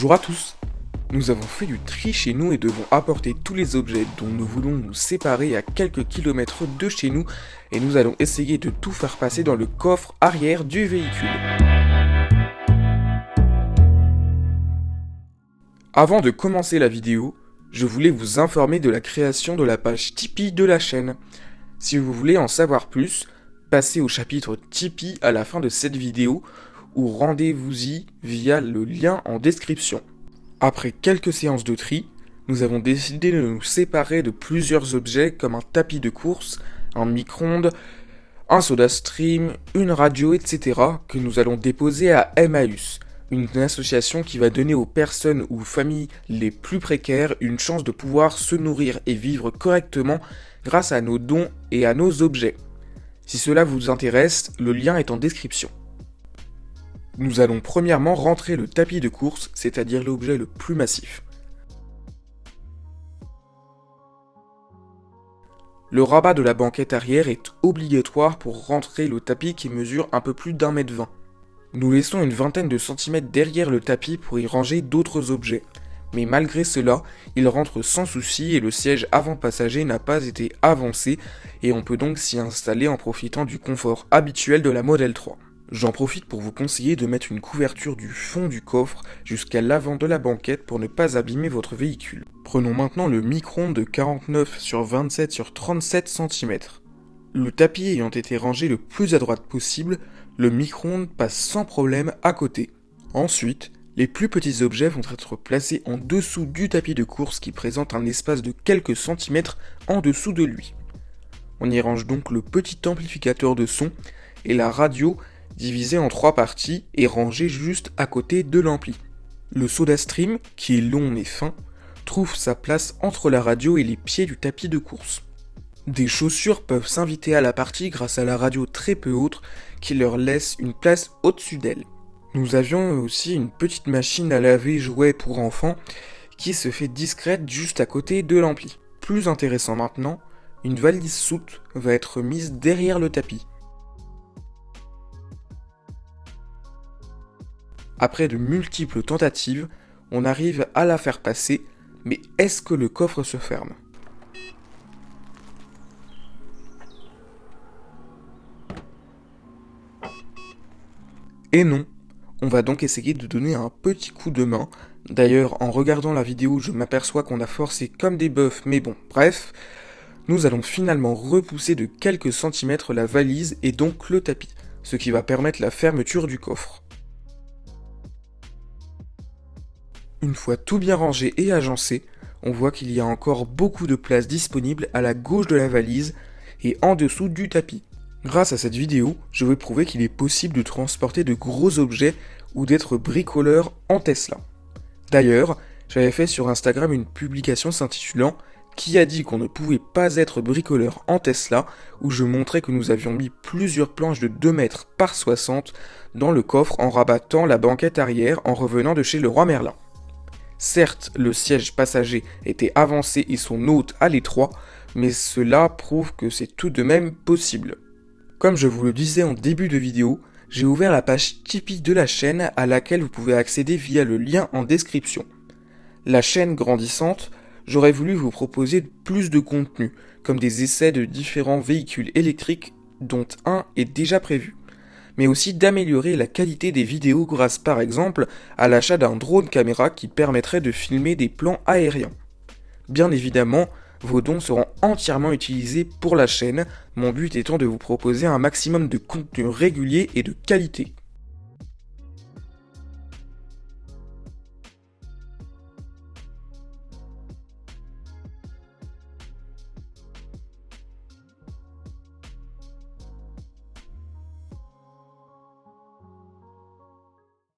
Bonjour à tous. Nous avons fait du tri chez nous et devons apporter tous les objets dont nous voulons nous séparer à quelques kilomètres de chez nous et nous allons essayer de tout faire passer dans le coffre arrière du véhicule. Avant de commencer la vidéo, je voulais vous informer de la création de la page Tipeee de la chaîne. Si vous voulez en savoir plus, passez au chapitre Tipeee à la fin de cette vidéo ou rendez-vous-y via le lien en description. Après quelques séances de tri, nous avons décidé de nous séparer de plusieurs objets comme un tapis de course, un micro-ondes, un SodaStream, une radio, etc. que nous allons déposer à Emmaüs, une association qui va donner aux personnes ou familles les plus précaires une chance de pouvoir se nourrir et vivre correctement grâce à nos dons et à nos objets. Si cela vous intéresse, le lien est en description. Nous allons premièrement rentrer le tapis de course, c'est-à-dire l'objet le plus massif. Le rabat de la banquette arrière est obligatoire pour rentrer le tapis qui mesure un peu plus d'1,20 m. Nous laissons une vingtaine de centimètres derrière le tapis pour y ranger d'autres objets. Mais malgré cela, il rentre sans souci et le siège avant-passager n'a pas été avancé et on peut donc s'y installer en profitant du confort habituel de la Model 3. J'en profite pour vous conseiller de mettre une couverture du fond du coffre jusqu'à l'avant de la banquette pour ne pas abîmer votre véhicule. Prenons maintenant le micro-ondes de 49 sur 27 sur 37 cm. Le tapis ayant été rangé le plus à droite possible, le micro-ondes passe sans problème à côté. Ensuite, les plus petits objets vont être placés en dessous du tapis de course qui présente un espace de quelques centimètres en dessous de lui. On y range donc le petit amplificateur de son et la radio divisé en 3 parties et rangé juste à côté de l'ampli. Le SodaStream, qui est long mais fin, trouve sa place entre la radio et les pieds du tapis de course. Des chaussures peuvent s'inviter à la partie grâce à la radio très peu haute qui leur laisse une place au-dessus d'elle. Nous avions aussi une petite machine à laver jouet pour enfants qui se fait discrète juste à côté de l'ampli. Plus intéressant maintenant, une valise soute va être mise derrière le tapis. Après de multiples tentatives, on arrive à la faire passer, mais est-ce que le coffre se ferme ? Et non, on va donc essayer de donner un petit coup de main. D'ailleurs, en regardant la vidéo, je m'aperçois qu'on a forcé comme des bœufs, mais bon, bref. Nous allons finalement repousser de quelques centimètres la valise et donc le tapis, ce qui va permettre la fermeture du coffre. Une fois tout bien rangé et agencé, on voit qu'il y a encore beaucoup de place disponible à la gauche de la valise et en dessous du tapis. Grâce à cette vidéo, je vais prouver qu'il est possible de transporter de gros objets ou d'être bricoleur en Tesla. D'ailleurs, j'avais fait sur Instagram une publication s'intitulant « Qui a dit qu'on ne pouvait pas être bricoleur en Tesla ?» où je montrais que nous avions mis plusieurs planches de 2 mètres par 60 dans le coffre en rabattant la banquette arrière en revenant de chez Leroy Merlin. Certes, le siège passager était avancé et son hôte à l'étroit, mais cela prouve que c'est tout de même possible. Comme je vous le disais en début de vidéo, j'ai ouvert la page Tipeee de la chaîne à laquelle vous pouvez accéder via le lien en description. La chaîne grandissante, j'aurais voulu vous proposer plus de contenu, comme des essais de différents véhicules électriques dont un est déjà prévu, mais aussi d'améliorer la qualité des vidéos grâce par exemple à l'achat d'un drone caméra qui permettrait de filmer des plans aériens. Bien évidemment, vos dons seront entièrement utilisés pour la chaîne, mon but étant de vous proposer un maximum de contenu régulier et de qualité.